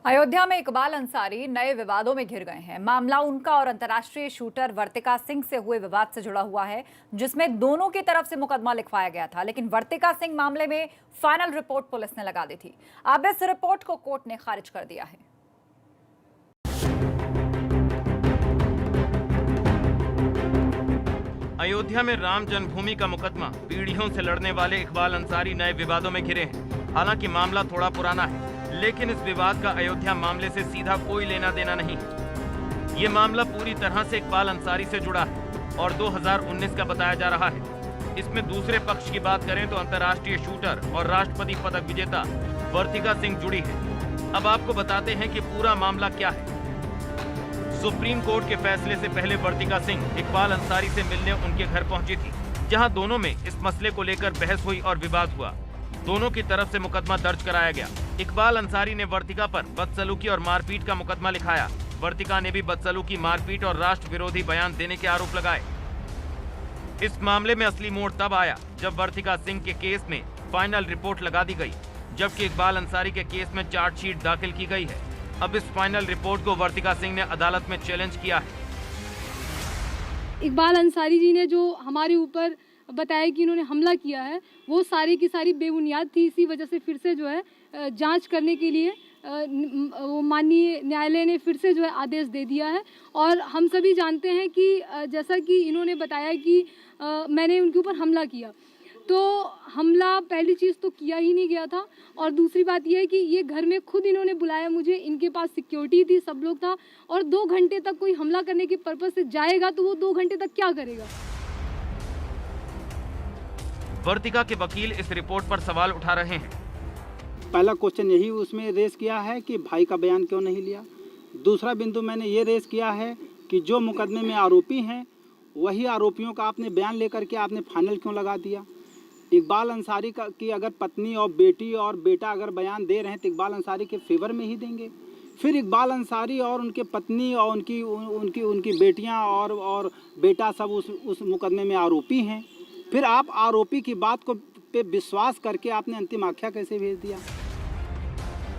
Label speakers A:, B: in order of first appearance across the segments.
A: अयोध्या में इकबाल अंसारी नए विवादों में घिर गए हैं। मामला उनका और अंतर्राष्ट्रीय शूटर वर्तिका सिंह से हुए विवाद से जुड़ा हुआ है, जिसमें दोनों की तरफ से मुकदमा लिखवाया गया था, लेकिन वर्तिका सिंह मामले में फाइनल रिपोर्ट पुलिस ने लगा दी थी। अब इस रिपोर्ट को कोर्ट ने खारिज कर दिया है।
B: अयोध्या में राम जन्मभूमि का मुकदमा पीढ़ियों से लड़ने वाले इकबाल अंसारी नए विवादों में घिरे हैं। हालांकि मामला थोड़ा पुराना है, लेकिन इस विवाद का अयोध्या मामले से सीधा कोई लेना देना नहीं है। ये मामला पूरी तरह से इकबाल अंसारी से जुड़ा है और 2019 का बताया जा रहा है। इसमें दूसरे पक्ष की बात करें तो अंतर्राष्ट्रीय शूटर और राष्ट्रपति पदक विजेता वर्तिका सिंह जुड़ी है। अब आपको बताते हैं कि पूरा मामला क्या है। सुप्रीम कोर्ट के फैसले से पहले वर्तिका सिंह इकबाल अंसारी से मिलने उनके घर पहुंची थी, जहां दोनों में इस मसले को लेकर बहस हुई और विवाद हुआ। दोनों की तरफ से मुकदमा दर्ज कराया गया। इकबाल अंसारी ने वर्तिका पर बदसलूकी और मारपीट का मुकदमा लिखाया। वर्तिका ने भी बदसलूकी, मारपीट और राष्ट्र विरोधी बयान देने के आरोप लगाए। इस मामले में असली मोड़ तब आया जब वर्तिका सिंह के केस में फाइनल रिपोर्ट लगा दी गई, जबकि इकबाल अंसारी के केस में चार्जशीट दाखिल की गई है। अब इस फाइनल रिपोर्ट को वर्तिका सिंह ने अदालत में चैलेंज किया है।
C: इकबाल अंसारी जी ने जो हमारे ऊपर बताया कि इन्होंने हमला किया है, वो सारी की सारी बेबुनियाद थी। इसी वजह से फिर से जो है जांच करने के लिए वो माननीय न्यायालय ने फिर से जो है आदेश दे दिया है। और हम सभी जानते हैं कि जैसा कि इन्होंने बताया कि मैंने उनके ऊपर हमला किया, तो हमला पहली चीज़ तो किया ही नहीं गया था। और दूसरी बात यह है कि ये घर में खुद इन्होंने बुलाया मुझे, इनके पास सिक्योरिटी थी, सब लोग था। और 2 घंटे तक कोई हमला करने के पर्पज से जाएगा तो वो 2 घंटे तक क्या करेगा।
B: वर्तिका के वकील इस रिपोर्ट पर सवाल उठा रहे हैं।
D: पहला क्वेश्चन यही उसमें रेस किया है कि भाई का बयान क्यों नहीं लिया। दूसरा बिंदु मैंने ये रेस किया है कि जो मुकदमे में आरोपी हैं वही आरोपियों का आपने बयान लेकर के आपने फाइनल क्यों लगा दिया। इकबाल अंसारी की अगर पत्नी और बेटी और बेटा अगर बयान दे रहे हैं तो इकबाल अंसारी के फेवर में ही देंगे। फिर इकबाल अंसारी और उनके पत्नी और उनकी बेटियां और बेटा सब उस मुकदमे में आरोपी हैं। फिर आप आरोपी की बात को पे विश्वास करके आपने अंतिम आख्या कैसे भेज दिया।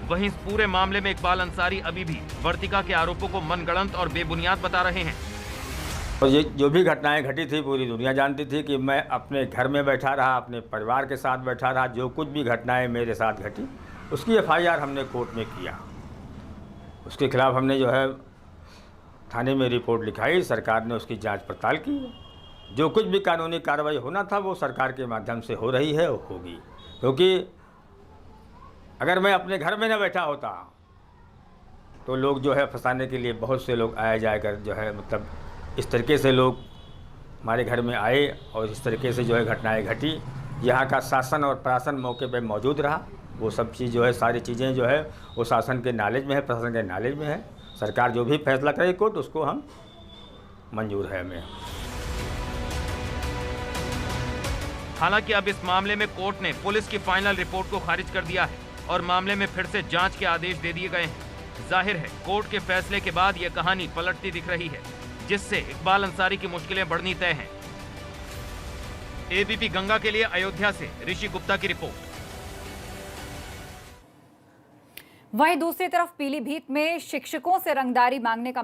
B: वहीं इस पूरे मामले में इकबाल अंसारी अभी भी वर्तिका के आरोपों को मनगढ़ंत और बेबुनियाद बता रहे हैं।
E: और ये जो भी घटनाएं घटी थी पूरी दुनिया जानती थी कि मैं अपने घर में बैठा रहा, अपने परिवार के साथ बैठा रहा। जो कुछ भी घटनाएं मेरे साथ घटी उसकी FIR हमने कोर्ट में किया। उसके खिलाफ हमने जो है थाने में रिपोर्ट लिखाई। सरकार ने उसकी जांच पड़ताल की। जो कुछ भी कानूनी कार्रवाई होना था वो सरकार के माध्यम से हो रही है, होगी। क्योंकि अगर मैं अपने घर में न बैठा होता तो लोग जो है फंसाने के लिए बहुत से लोग आए जाकर जो है मतलब इस तरीके से लोग हमारे घर में आए और इस तरीके से जो है घटनाएं घटी। यहाँ का शासन और प्रशासन मौके पर मौजूद रहा। वो सब चीज़ जो है सारी चीज़ें जो है वो शासन के नॉलेज में है, प्रशासन के नॉलेज में है। सरकार जो भी फैसला करे कोर्ट उसको हम मंजूर है हमें।
B: हालांकि अब इस मामले में कोर्ट ने पुलिस की फाइनल रिपोर्ट को खारिज कर दिया है और मामले में फिर से जांच के आदेश दे दिए गए हैं। जाहिर है कोर्ट के फैसले के बाद यह कहानी पलटती दिख रही है, जिससे इकबाल अंसारी की मुश्किलें बढ़नी तय हैं। ABP गंगा के लिए अयोध्या से ऋषि गुप्ता की रिपोर्ट।
A: वहीं दूसरी तरफ पीलीभीत में शिक्षकों से रंगदारी मांगने का